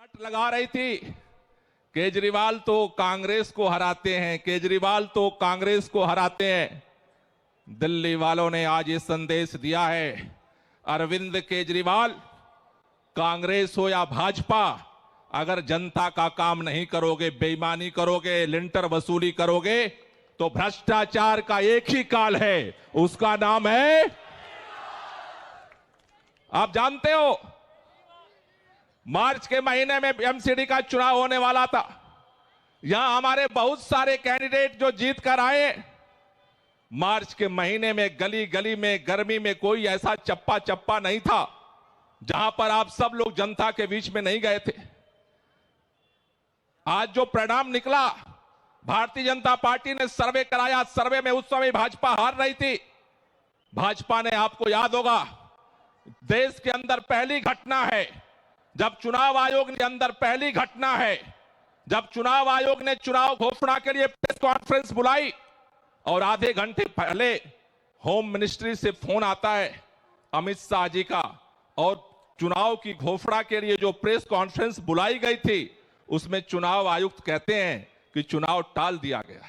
रट लगा रही थी, केजरीवाल तो कांग्रेस को हराते हैं, केजरीवाल तो कांग्रेस को हराते हैं। दिल्ली वालों ने आज ये संदेश दिया है, अरविंद केजरीवाल, कांग्रेस हो या भाजपा, अगर जनता का काम नहीं करोगे, बेईमानी करोगे, लिंटर वसूली करोगे, तो भ्रष्टाचार का एक ही काल है, उसका नाम है, आप जानते हो, मार्च के महीने में एमसीडी का चुनाव होने वाला था। यहां हमारे बहुत सारे कैंडिडेट जो जीत कर आए, मार्च के महीने में गली गली में गर्मी में कोई ऐसा चप्पा चप्पा नहीं था जहां पर आप सब लोग जनता के बीच में नहीं गए थे। आज जो परिणाम निकला, भारतीय जनता पार्टी ने सर्वे कराया, सर्वे में उस समय भाजपा हार रही थी। भाजपा ने, आपको याद होगा, देश के अंदर पहली घटना है जब चुनाव आयोग के अंदर पहली घटना है जब चुनाव आयोग ने चुनाव घोषणा के लिए प्रेस कॉन्फ्रेंस बुलाई और आधे घंटे पहले होम मिनिस्ट्री से फोन आता है अमित शाह जी का, और चुनाव की घोषणा के लिए जो प्रेस कॉन्फ्रेंस बुलाई गई थी उसमें चुनाव आयुक्त कहते हैं कि चुनाव टाल दिया गया।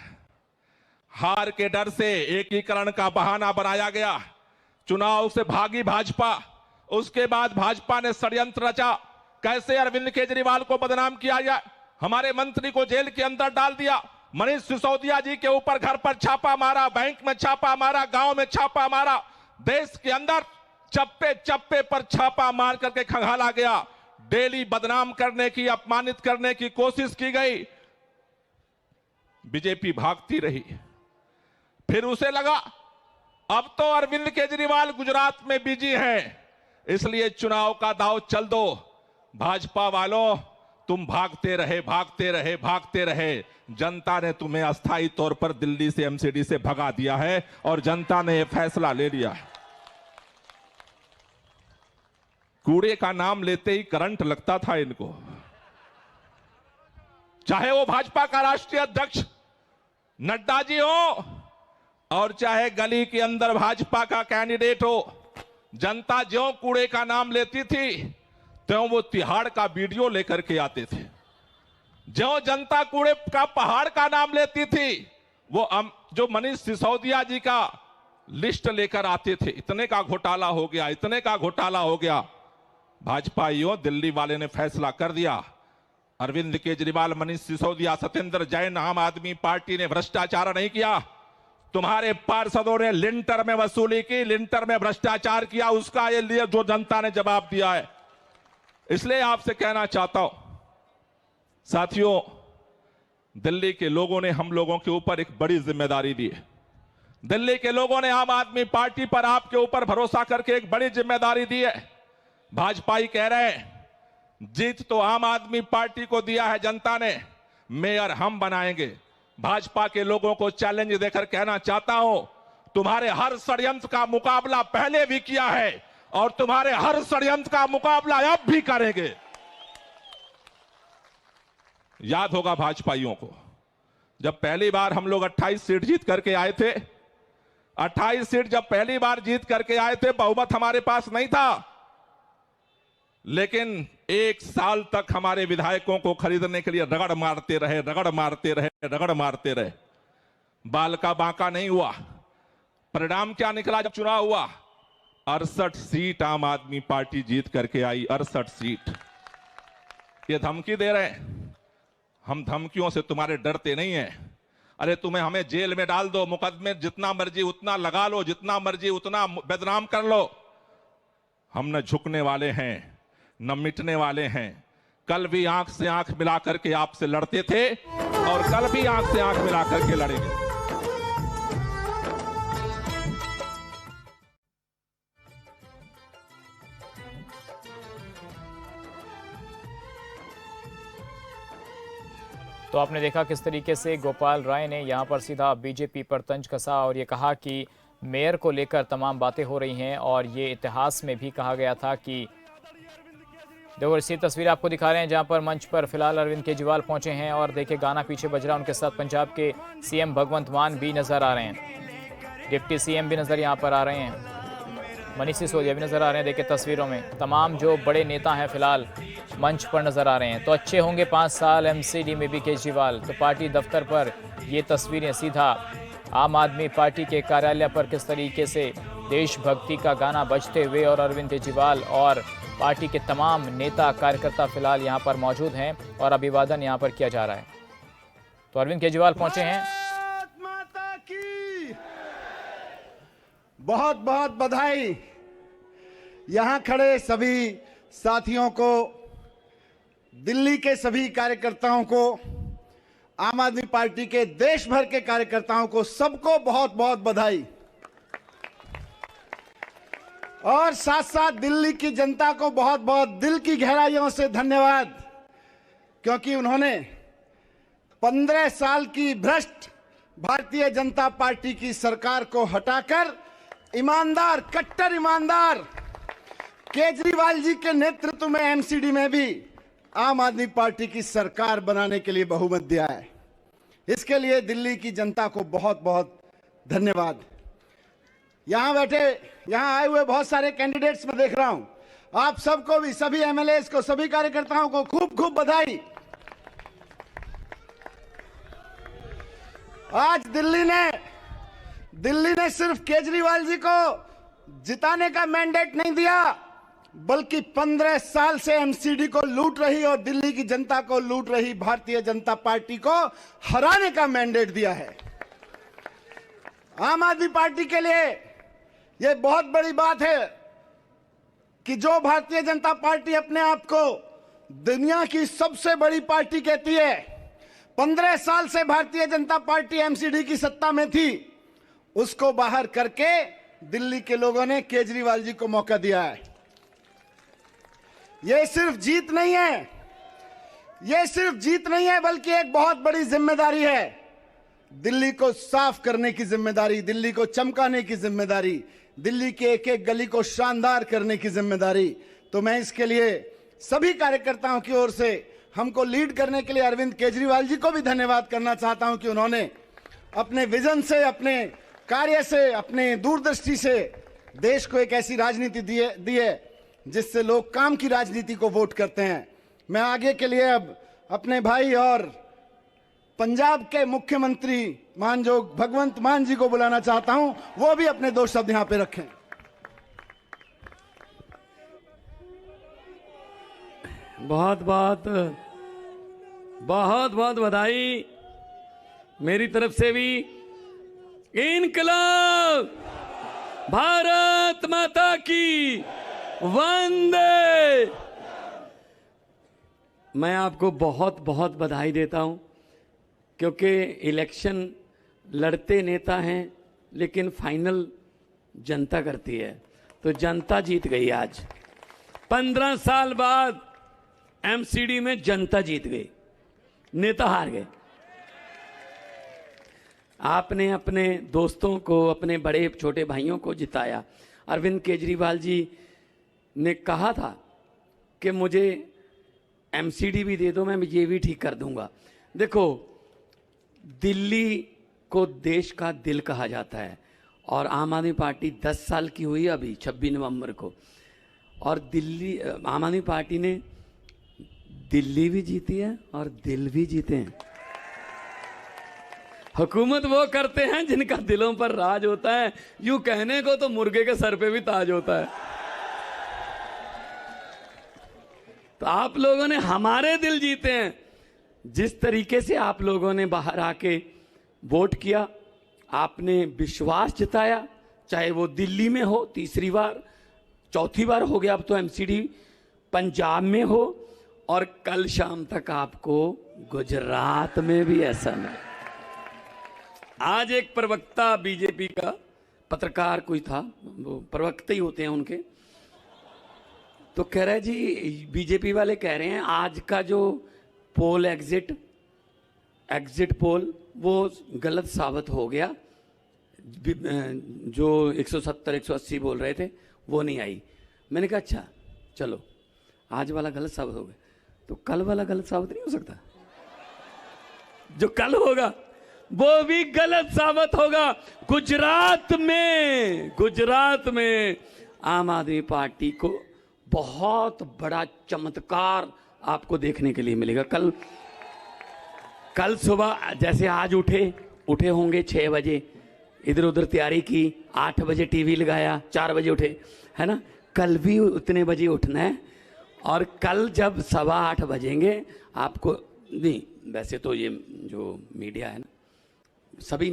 हार के डर से एकीकरण का बहाना बनाया गया, चुनाव से भागी भाजपा। उसके बाद भाजपा ने षड्यंत्र रचा, कैसे अरविंद केजरीवाल को बदनाम किया जाए, हमारे मंत्री को जेल के अंदर डाल दिया, मनीष सिसोदिया जी के ऊपर घर पर छापा मारा, बैंक में छापा मारा, गांव में छापा मारा, देश के अंदर चप्पे चप्पे पर छापा मार करके खंगाला गया। डेली बदनाम करने की, अपमानित करने की कोशिश की गई, बीजेपी भागती रही। फिर उसे लगा अब तो अरविंद केजरीवाल गुजरात में बिजी हैं, इसलिए चुनाव का दांव चल दो। भाजपा वालों, तुम भागते रहे, भागते रहे, भागते रहे। जनता ने तुम्हें अस्थायी तौर पर दिल्ली से, एमसीडी से भगा दिया है और जनता ने यह फैसला ले लिया है। कूड़े का नाम लेते ही करंट लगता था इनको, चाहे वो भाजपा का राष्ट्रीय अध्यक्ष नड्डा जी हो और चाहे गली के अंदर भाजपा का कैंडिडेट हो। जनता ज्यों कूड़े का नाम लेती थी त्यों वो तिहाड़ का वीडियो लेकर के आते थे। ज्यों जनता कूड़े का पहाड़ का नाम लेती थी, वो जो मनीष सिसोदिया जी का लिस्ट लेकर आते थे। इतने का घोटाला हो गया, इतने का घोटाला हो गया। भाजपाइयों, दिल्ली वाले ने फैसला कर दिया, अरविंद केजरीवाल, मनीष सिसोदिया, सत्येंद्र जैन, आम आदमी पार्टी ने भ्रष्टाचार नहीं किया। तुम्हारे पार्षदों ने लिंटर में वसूली की, लिंटर में भ्रष्टाचार किया, उसका ये लिए जो जनता ने जवाब दिया है। इसलिए आपसे कहना चाहता हूं साथियों, दिल्ली के लोगों ने हम लोगों के ऊपर एक बड़ी जिम्मेदारी दी है। दिल्ली के लोगों ने आम आदमी पार्टी पर, आपके ऊपर भरोसा करके एक बड़ी जिम्मेदारी दी है। भाजपाई कह रहे हैं जीत तो आम आदमी पार्टी को दिया है जनता ने, मेयर हम बनाएंगे। भाजपा के लोगों को चैलेंज देकर कहना चाहता हूं, तुम्हारे हर षड्यंत्र का मुकाबला पहले भी किया है और तुम्हारे हर षड्यंत्र का मुकाबला अब भी करेंगे। याद होगा भाजपाइयों को, जब पहली बार हम लोग 28 सीट जीत करके आए थे, 28 सीट जब पहली बार जीत करके आए थे, बहुमत हमारे पास नहीं था, लेकिन एक साल तक हमारे विधायकों को खरीदने के लिए रगड़ मारते रहे, रगड़ मारते रहे, रगड़ मारते रहे। बाल का बांका नहीं हुआ। परिणाम क्या निकला जब चुनाव हुआ? 68 सीट आम आदमी पार्टी जीत करके आई, 68 सीट। ये धमकी दे रहे हैं, हम धमकियों से तुम्हारे डरते नहीं हैं। अरे तुम्हें हमें जेल में डाल दो, मुकदमे जितना मर्जी उतना लगा लो, जितना मर्जी उतना बदनाम कर लो, हम न झुकने वाले हैं न मिटने वाले हैं। कल भी आंख से आंख मिला करके आपसे लड़ते थे और कल भी आंख से आंख मिला करके लड़ेंगे। तो आपने देखा किस तरीके से गोपाल राय ने यहाँ पर सीधा बीजेपी पर तंज कसा और ये कहा कि मेयर को लेकर तमाम बातें हो रही हैं और ये इतिहास में भी कहा गया था कि देखो इसी तस्वीर आपको दिखा रहे हैं जहां पर मंच पर फिलहाल अरविंद केजरीवाल पहुंचे हैं और देखिए गाना पीछे बज रहा है। उनके साथ पंजाब के सीएम भगवंत मान भी नजर आ रहे हैं, डिप्टी सीएम भी नजर यहां पर आ रहे हैं, मनीष सिसोदिया भी नजर आ रहे हैं। देखिए तस्वीरों में तमाम जो बड़े नेता हैं फिलहाल मंच पर नजर आ रहे हैं। तो अच्छे होंगे 5 साल एमसीडी में भी केजरीवाल। तो पार्टी दफ्तर पर ये तस्वीरें सीधा आम आदमी पार्टी के कार्यालय पर किस तरीके से देशभक्ति का गाना बजते हुए और अरविंद केजरीवाल और पार्टी के तमाम नेता कार्यकर्ता फिलहाल यहाँ पर मौजूद हैं और अभिवादन यहाँ पर किया जा रहा है। तो अरविंद केजरीवाल पहुंचे हैं। माता की बहुत बहुत बधाई। यहां खड़े सभी साथियों को, दिल्ली के सभी कार्यकर्ताओं को, आम आदमी पार्टी के देश भर के कार्यकर्ताओं को, सबको बहुत बहुत बधाई। और साथ साथ दिल्ली की जनता को बहुत बहुत दिल की गहराइयों से धन्यवाद, क्योंकि उन्होंने 15 साल की भ्रष्ट भारतीय जनता पार्टी की सरकार को हटाकर ईमानदार, कट्टर ईमानदार केजरीवाल जी के नेतृत्व में एमसीडी में भी आम आदमी पार्टी की सरकार बनाने के लिए बहुमत दिया है। इसके लिए दिल्ली की जनता को बहुत बहुत धन्यवाद। यहां बैठे, यहां आए हुए बहुत सारे कैंडिडेट्स मैं देख रहा हूं, आप सबको भी, सभी एमएलएस को, सभी कार्यकर्ताओं को खूब खूब बधाई। आज दिल्ली ने सिर्फ केजरीवाल जी को जिताने का मैंडेट नहीं दिया, बल्कि 15 साल से एमसीडी को लूट रही और दिल्ली की जनता को लूट रही भारतीय जनता पार्टी को हराने का मैंडेट दिया है। आम आदमी पार्टी के लिए यह बहुत बड़ी बात है कि जो भारतीय जनता पार्टी अपने आप को दुनिया की सबसे बड़ी पार्टी कहती है, 15 साल से भारतीय जनता पार्टी एमसीडी की सत्ता में थी, उसको बाहर करके दिल्ली के लोगों ने केजरीवाल जी को मौका दिया है। यह सिर्फ जीत नहीं है, बल्कि एक बहुत बड़ी जिम्मेदारी है। दिल्ली को साफ करने की जिम्मेदारी, दिल्ली को चमकाने की जिम्मेदारी, दिल्ली के एक एक गली को शानदार करने की जिम्मेदारी। तो मैं इसके लिए सभी कार्यकर्ताओं की ओर से हमको लीड करने के लिए अरविंद केजरीवाल जी को भी धन्यवाद करना चाहता हूं कि उन्होंने अपने विजन से, अपने कार्य से, अपने दूरदृष्टि से देश को एक ऐसी राजनीति दी है जिससे लोग काम की राजनीति को वोट करते हैं। मैं आगे के लिए अब अपने भाई और पंजाब के मुख्यमंत्री मानजोग भगवंत मान जी को बुलाना चाहता हूं, वो भी अपने 2 शब्द यहां पे रखें। बहुत बहुत बधाई मेरी तरफ से भी। इनकलाब, भारत माता की वंदे। मैं आपको बहुत बहुत बधाई देता हूं, क्योंकि इलेक्शन लड़ते नेता हैं, लेकिन फाइनल जनता करती है। तो जनता जीत गई। आज 15 साल बाद एमसीडी में जनता जीत गई, नेता हार गए। आपने अपने दोस्तों को, अपने बड़े छोटे भाइयों को जिताया। अरविंद केजरीवाल जी ने कहा था कि मुझे एमसीडी भी दे दो, मैं ये भी ठीक कर दूंगा। देखो, दिल्ली को देश का दिल कहा जाता है, और आम आदमी पार्टी 10 साल की हुई अभी 26 नवंबर को, और आम आदमी पार्टी ने दिल्ली भी जीती है और दिल भी जीते हैं। हुकूमत वो करते हैं जिनका दिलों पर राज होता है। यूं कहने को तो मुर्गे के सर पे भी ताज होता है। तो आप लोगों ने हमारे दिल जीते हैं। जिस तरीके से आप लोगों ने बाहर आके वोट किया, आपने विश्वास जताया, चाहे वो दिल्ली में हो, तीसरी बार, चौथी बार हो गया अब तो एमसीडी, पंजाब में हो, और कल शाम तक आपको गुजरात में भी ऐसा नहीं। आज एक प्रवक्ता बीजेपी का, पत्रकार कोई था, वो प्रवक्ता ही होते हैं उनके, तो कह रहे जी, बीजेपी वाले कह रहे हैं आज का जो पोल एग्जिट पोल वो गलत साबित हो गया। जो 170 180 बोल रहे थे वो नहीं आई। मैंने कहा अच्छा चलो, आज वाला गलत साबित हो गया तो कल वाला गलत साबित नहीं हो सकता? जो कल होगा वो भी गलत साबित होगा। गुजरात में आम आदमी पार्टी को बहुत बड़ा चमत्कार आपको देखने के लिए मिलेगा। कल सुबह जैसे आज उठे होंगे 6 बजे, इधर उधर तैयारी की, 8 बजे टीवी लगाया, 4 बजे उठे, है ना। कल भी उतने बजे उठना है। और कल जब 7:15 बजेंगे आपको, नहीं वैसे तो ये जो मीडिया है ना, सभी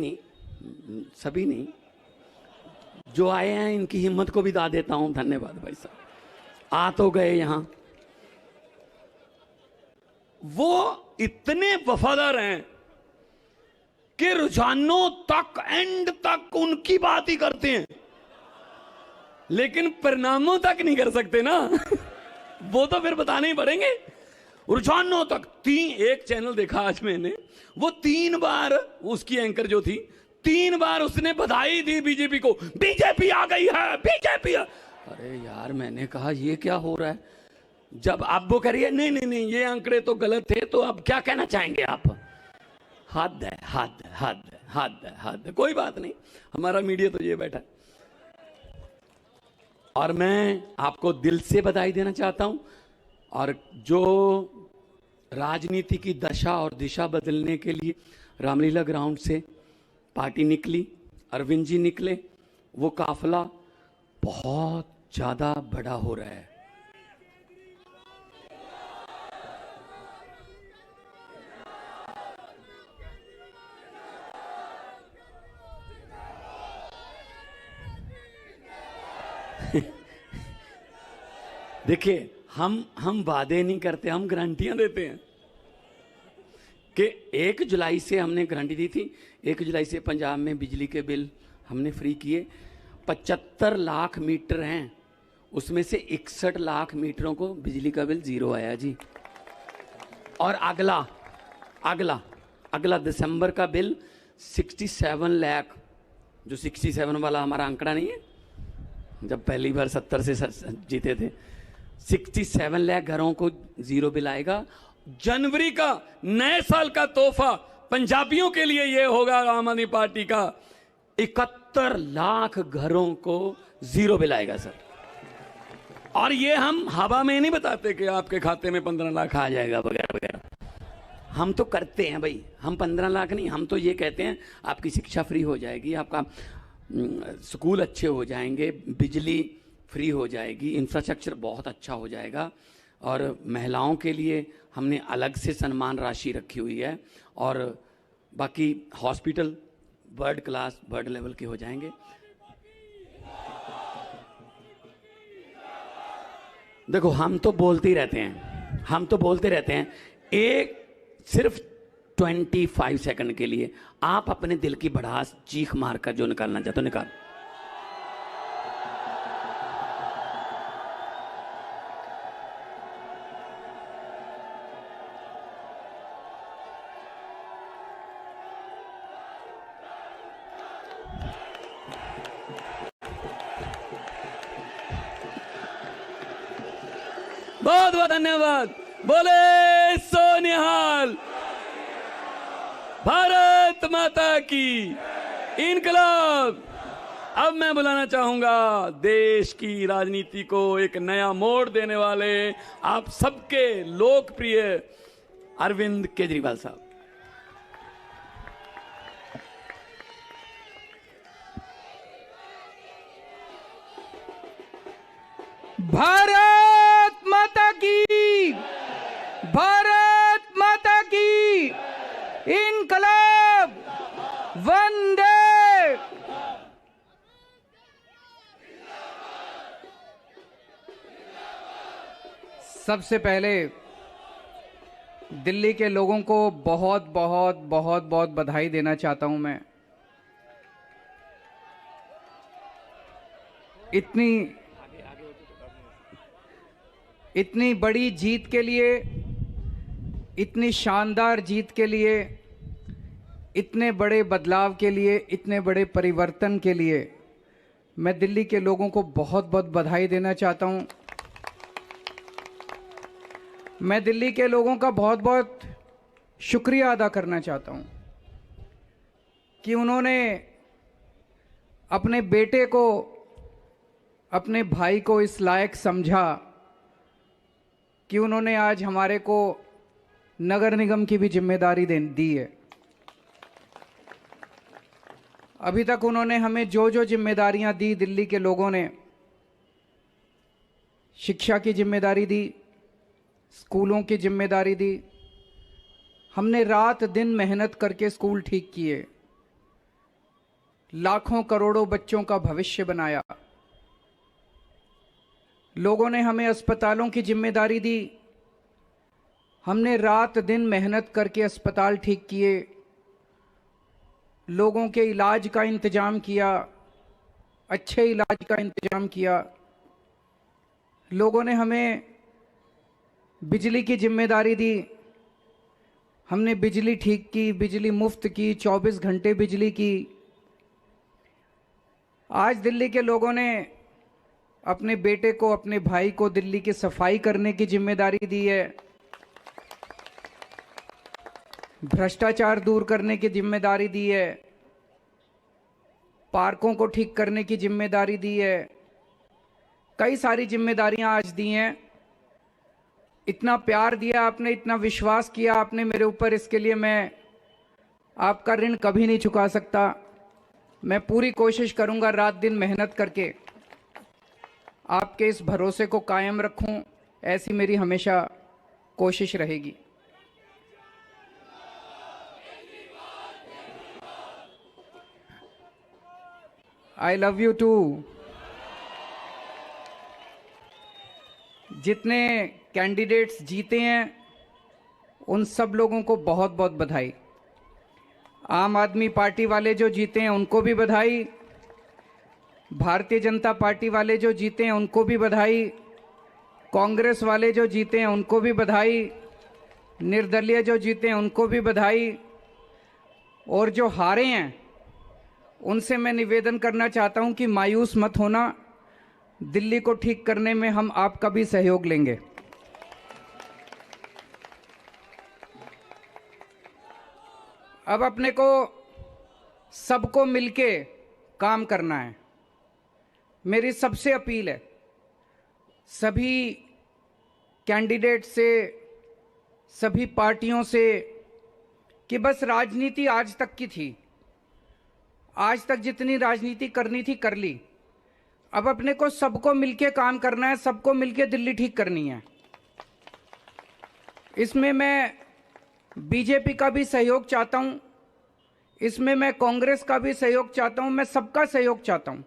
नहीं जो आए हैं इनकी हिम्मत को भी दा देता हूं, धन्यवाद भाई साहब। आ तो गए यहां, वो इतने वफादार हैं कि रुझानों तक, एंड तक उनकी बात ही करते हैं, लेकिन परिणामों तक नहीं कर सकते ना। वो तो फिर बताने ही पड़ेंगे। रुझानों तक एक चैनल देखा आज मैंने, वो 3 बार उसकी एंकर जो थी, 3 बार उसने बधाई दी बीजेपी को, बीजेपी आ गई है, बीजेपी। अरे यार, मैंने कहा ये क्या हो रहा है। जब आप वो करिए नहीं ये आंकड़े तो गलत थे, तो अब क्या कहना चाहेंगे आप? हद है, हद हद हद हद। कोई बात नहीं, हमारा मीडिया तो ये बैठा है। और मैं आपको दिल से बधाई देना चाहता हूं। और जो राजनीति की दशा और दिशा बदलने के लिए रामलीला ग्राउंड से पार्टी निकली, अरविंद जी निकले, वो काफिला बहुत ज्यादा बड़ा हो रहा है। देखिए, हम वादे नहीं करते, हम गारंटियां देते हैं कि 1 जुलाई से हमने गारंटी दी थी, 1 जुलाई से पंजाब में बिजली के बिल हमने फ्री किए। 75 लाख मीटर हैं, उसमें से 61 लाख मीटरों को बिजली का बिल 0 आया जी। और अगला दिसंबर का बिल 67 लाख, जो 67 वाला हमारा आंकड़ा नहीं है, जब पहली बार 70 से जीते थे, 67 लाख घरों को 0 बिल आएगा। जनवरी का नए साल का तोहफा पंजाबियों के लिए यह होगा आम आदमी पार्टी का, 71 लाख घरों को 0 बिल आएगा सर। और ये हम हवा में नहीं बताते कि आपके खाते में 15 लाख आ जाएगा वगैरह वगैरह, हम तो करते हैं भाई। हम 15 लाख नहीं, हम तो ये कहते हैं आपकी शिक्षा फ्री हो जाएगी, आपका स्कूल अच्छे हो जाएंगे, बिजली फ्री हो जाएगी, इंफ्रास्ट्रक्चर बहुत अच्छा हो जाएगा। और महिलाओं के लिए हमने अलग से सम्मान राशि रखी हुई है। और बाकी hospital world class, world level के हो जाएंगे। देखो, हम तो बोलते ही रहते हैं, एक सिर्फ 25 सेकंड के लिए आप अपने दिल की भड़ास चीख मार कर जो निकालना चाहते हो निकाल। बहुत बहुत धन्यवाद। बोले सोनिहाल, भारत माता की इनकलाब। अब मैं बुलाना चाहूंगा देश की राजनीति को एक नया मोड़ देने वाले आप सबके लोकप्रिय अरविंद केजरीवाल साहब। भारत माता की, भारत माता की इनकलाब, वंदे। सबसे पहले दिल्ली के लोगों को बहुत बहुत बहुत बहुत बधाई देना चाहता हूं मैं। इतनी बड़ी जीत के लिए, इतनी शानदार जीत के लिए, इतने बड़े बदलाव के लिए, इतने बड़े परिवर्तन के लिए मैं दिल्ली के लोगों को बहुत बहुत बधाई देना चाहता हूं। मैं दिल्ली के लोगों का बहुत बहुत शुक्रिया अदा करना चाहता हूं कि उन्होंने अपने बेटे को, अपने भाई को इस लायक समझा कि उन्होंने आज हमारे को नगर निगम की भी जिम्मेदारी दी है। अभी तक उन्होंने हमें जो जो जिम्मेदारियां दी, दिल्ली के लोगों ने शिक्षा की जिम्मेदारी दी, स्कूलों की जिम्मेदारी दी। हमने रात दिन मेहनत करके स्कूल ठीक किए, लाखों करोड़ों बच्चों का भविष्य बनाया। लोगों ने हमें अस्पतालों की जिम्मेदारी दी, हमने रात दिन मेहनत करके अस्पताल ठीक किए, लोगों के इलाज का इंतजाम किया, अच्छे इलाज का इंतजाम किया। लोगों ने हमें बिजली की जिम्मेदारी दी, हमने बिजली ठीक की, बिजली मुफ्त की, 24 घंटे बिजली की। आज दिल्ली के लोगों ने अपने बेटे को, अपने भाई को दिल्ली की सफाई करने की जिम्मेदारी दी है, भ्रष्टाचार दूर करने की जिम्मेदारी दी है, पार्कों को ठीक करने की जिम्मेदारी दी है। कई सारी जिम्मेदारियां आज दी हैं। इतना प्यार दिया आपने, इतना विश्वास किया आपने मेरे ऊपर, इसके लिए मैं आपका ऋण कभी नहीं चुका सकता। मैं पूरी कोशिश करूंगा रात दिन मेहनत करके आपके इस भरोसे को कायम रखूं, ऐसी मेरी हमेशा कोशिश रहेगी। I love you too. जितने कैंडिडेट्स जीते हैं उन सब लोगों को बहुत बहुत बधाई। आम आदमी पार्टी वाले जो जीते हैं उनको भी बधाई, भारतीय जनता पार्टी वाले जो जीते हैं उनको भी बधाई, कांग्रेस वाले जो जीते हैं उनको भी बधाई, निर्दलीय जो जीते हैं उनको भी बधाई, और जो हारे हैं उनसे मैं निवेदन करना चाहता हूं कि मायूस मत होना, दिल्ली को ठीक करने में हम आपका भी सहयोग लेंगे। अब अपने को सबको मिलके काम करना है। मेरी सबसे अपील है सभी कैंडिडेट से, सभी पार्टियों से, कि बस राजनीति आज तक की थी, आज तक जितनी राजनीति करनी थी कर ली। अब अपने को सबको मिलके काम करना है, सबको मिलके दिल्ली ठीक करनी है। इसमें मैं बीजेपी का भी सहयोग चाहता हूं, इसमें मैं कांग्रेस का भी सहयोग चाहता हूं, मैं सबका सहयोग चाहता हूं।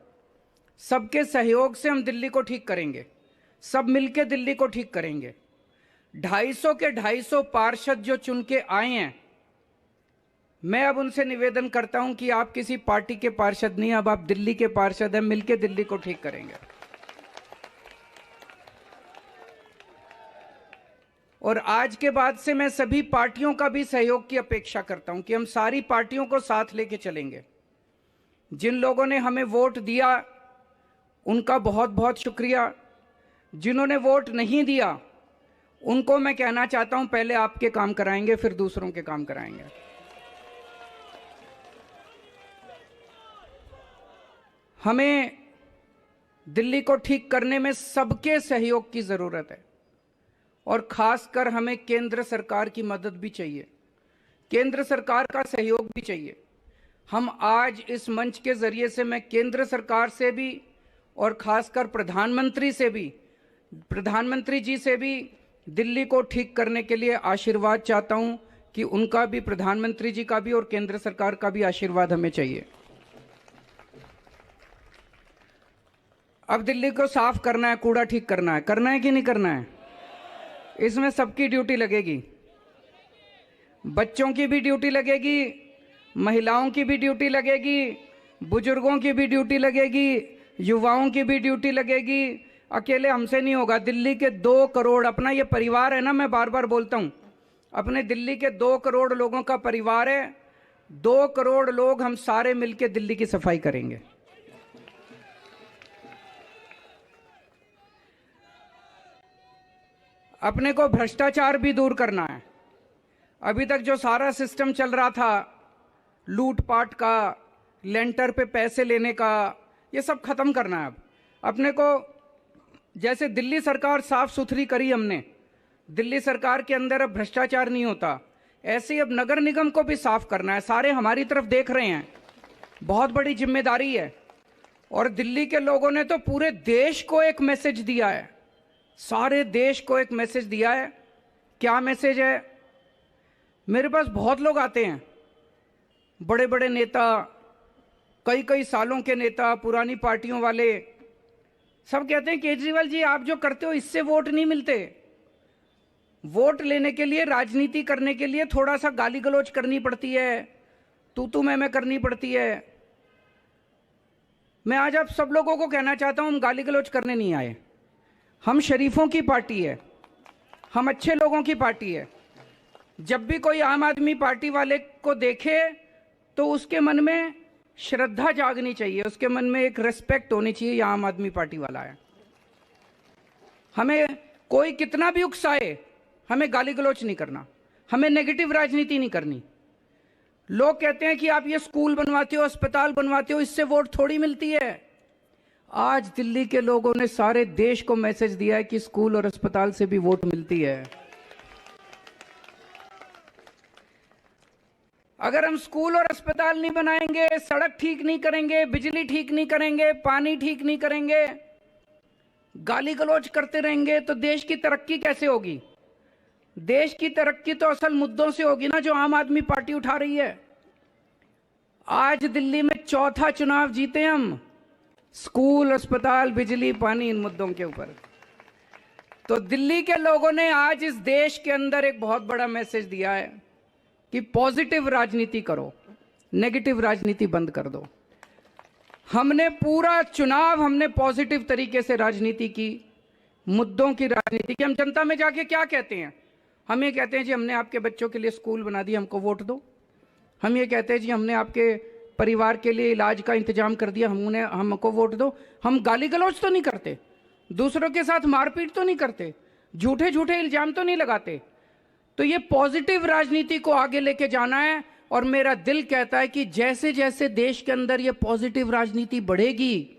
सबके सहयोग से हम दिल्ली को ठीक करेंगे, सब मिलके दिल्ली को ठीक करेंगे। 250 के 250 पार्षद जो चुन के आए हैं, मैं अब उनसे निवेदन करता हूं कि आप किसी पार्टी के पार्षद नहीं, अब आप दिल्ली के पार्षद हैं, मिलके दिल्ली को ठीक करेंगे। और आज के बाद से मैं सभी पार्टियों का भी सहयोग की अपेक्षा करता हूं कि हम सारी पार्टियों को साथ लेके चलेंगे। जिन लोगों ने हमें वोट दिया उनका बहुत बहुत शुक्रिया, जिन्होंने वोट नहीं दिया उनको मैं कहना चाहता हूं पहले आपके काम कराएंगे फिर दूसरों के काम कराएंगे। हमें दिल्ली को ठीक करने में सबके सहयोग की जरूरत है, और खासकर हमें केंद्र सरकार की मदद भी चाहिए, केंद्र सरकार का सहयोग भी चाहिए। हम आज इस मंच के जरिए से मैं केंद्र सरकार से भी और खासकर प्रधानमंत्री से भी, प्रधानमंत्री जी से भी दिल्ली को ठीक करने के लिए आशीर्वाद चाहता हूं कि उनका भी, प्रधानमंत्री जी का भी और केंद्र सरकार का भी आशीर्वाद हमें चाहिए। अब दिल्ली को साफ करना है, कूड़ा ठीक करना है कि नहीं करना है? इसमें सबकी ड्यूटी लगेगी, बच्चों की भी ड्यूटी लगेगी, महिलाओं की भी ड्यूटी लगेगी, बुजुर्गों की भी ड्यूटी लगेगी, युवाओं की भी ड्यूटी लगेगी। अकेले हमसे नहीं होगा। दिल्ली के 2 करोड़, अपना ये परिवार है ना, मैं बार बार बोलता हूं, अपने दिल्ली के 2 करोड़ लोगों का परिवार है। 2 करोड़ लोग हम सारे मिलकर दिल्ली की सफाई करेंगे। अपने को भ्रष्टाचार भी दूर करना है। अभी तक जो सारा सिस्टम चल रहा था, लूटपाट का, लेंटर पे पैसे लेने का, ये सब खत्म करना है। अब अपने को, जैसे दिल्ली सरकार साफ सुथरी करी हमने, दिल्ली सरकार के अंदर अब भ्रष्टाचार नहीं होता। ऐसे ही अब नगर निगम को भी साफ करना है। सारे हमारी तरफ देख रहे हैं, बहुत बड़ी जिम्मेदारी है। और दिल्ली के लोगों ने तो पूरे देश को एक मैसेज दिया है, सारे देश को एक मैसेज दिया है। क्या मैसेज है? मेरे पास बहुत लोग आते हैं, बड़े बड़े नेता, कई कई सालों के नेता, पुरानी पार्टियों वाले, सब कहते हैं केजरीवाल जी आप जो करते हो इससे वोट नहीं मिलते। वोट लेने के लिए, राजनीति करने के लिए थोड़ा सा गाली गलौज करनी पड़ती है, तू मैं करनी पड़ती है। मैं आज आप सब लोगों को कहना चाहता हूं, हम गाली गलौज करने नहीं आए। हम शरीफों की पार्टी है, हम अच्छे लोगों की पार्टी है। जब भी कोई आम आदमी पार्टी वाले को देखे तो उसके मन में श्रद्धा जागनी चाहिए, उसके मन में एक रिस्पेक्ट होनी चाहिए, ये आम आदमी पार्टी वाला है। हमें कोई कितना भी उकसाए, हमें गाली गलौज नहीं करना, हमें नेगेटिव राजनीति नहीं करनी। लोग कहते हैं कि आप ये स्कूल बनवाते हो, अस्पताल बनवाते हो, इससे वोट थोड़ी मिलती है। आज दिल्ली के लोगों ने सारे देश को मैसेज दिया है कि स्कूल और अस्पताल से भी वोट मिलती है। अगर हम स्कूल और अस्पताल नहीं बनाएंगे, सड़क ठीक नहीं करेंगे, बिजली ठीक नहीं करेंगे, पानी ठीक नहीं करेंगे, गाली गलौज करते रहेंगे तो देश की तरक्की कैसे होगी? देश की तरक्की तो असल मुद्दों से होगी ना, जो आम आदमी पार्टी उठा रही है। आज दिल्ली में चौथा चुनाव जीते हम, स्कूल, अस्पताल, बिजली, पानी, इन मुद्दों के ऊपर। तो दिल्ली के लोगों ने आज इस देश के अंदर एक बहुत बड़ा मैसेज दिया है कि पॉजिटिव राजनीति करो, नेगेटिव राजनीति बंद कर दो। हमने पूरा चुनाव हमने पॉजिटिव तरीके से राजनीति की, मुद्दों की राजनीति की। हम जनता में जाके क्या कहते हैं? हम ये कहते हैं जी हमने आपके बच्चों के लिए स्कूल बना दिया, हमको वोट दो। हम ये कहते हैं जी हमने आपके परिवार के लिए इलाज का इंतजाम कर दिया, हमको वोट दो। हम गाली गलौज तो नहीं करते, दूसरों के साथ मारपीट तो नहीं करते, झूठे झूठे इल्जाम तो नहीं लगाते। तो ये पॉजिटिव राजनीति को आगे लेके जाना है। और मेरा दिल कहता है कि जैसे जैसे देश के अंदर ये पॉजिटिव राजनीति बढ़ेगी,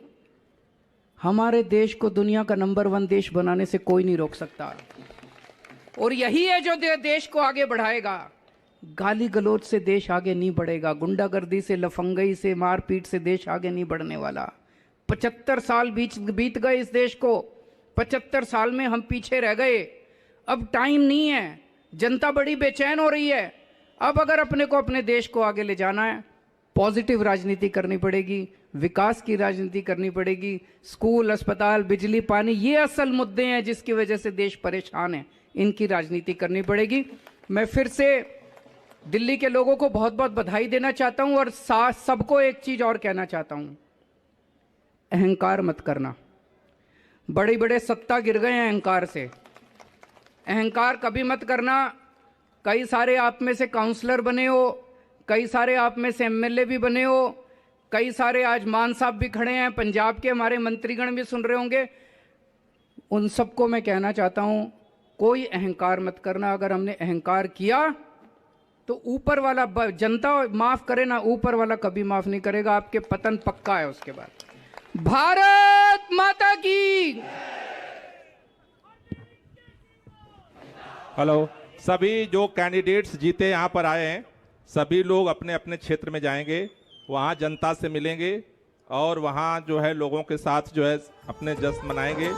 हमारे देश को दुनिया का नंबर 1 देश बनाने से कोई नहीं रोक सकता। और यही है जो देश को आगे बढ़ाएगा। गाली गलौज से देश आगे नहीं बढ़ेगा, गुंडागर्दी से, लफंगई से, मारपीट से देश आगे नहीं बढ़ने वाला। 75 साल बीत गए इस देश को, 75 साल में हम पीछे रह गए। अब टाइम नहीं है, जनता बड़ी बेचैन हो रही है। अब अगर अपने को, अपने देश को आगे ले जाना है, पॉजिटिव राजनीति करनी पड़ेगी, विकास की राजनीति करनी पड़ेगी। स्कूल, अस्पताल, बिजली, पानी, ये असल मुद्दे हैं जिसकी वजह से देश परेशान है, इनकी राजनीति करनी पड़ेगी। मैं फिर से दिल्ली के लोगों को बहुत बहुत बधाई देना चाहता हूं और सबको एक चीज और कहना चाहता हूं, अहंकार मत करना। बड़े बड़े सत्ता गिर गए हैं अहंकार से, अहंकार कभी मत करना। कई सारे आप में से काउंसलर बने हो, कई सारे आप में से एमएलए भी बने हो, कई सारे आज मान साहब भी खड़े हैं, पंजाब के हमारे मंत्रीगण भी सुन रहे होंगे। उन सबको मैं कहना चाहता हूं, कोई अहंकार मत करना। अगर हमने अहंकार किया तो ऊपर वाला, जनता माफ करे ना, ऊपर वाला कभी माफ नहीं करेगा, आपके पतन पक्का है उसके बाद। भारत माता की। हेलो, सभी जो कैंडिडेट्स जीते यहाँ पर आए हैं, सभी लोग अपने अपने क्षेत्र में जाएंगे, वहाँ जनता से मिलेंगे और वहाँ जो है लोगों के साथ जो है अपने जश्न मनाएंगे।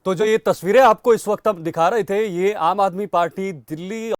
तो जो ये तस्वीरें आपको इस वक्त हम दिखा रहे थे, ये आम आदमी पार्टी दिल्ली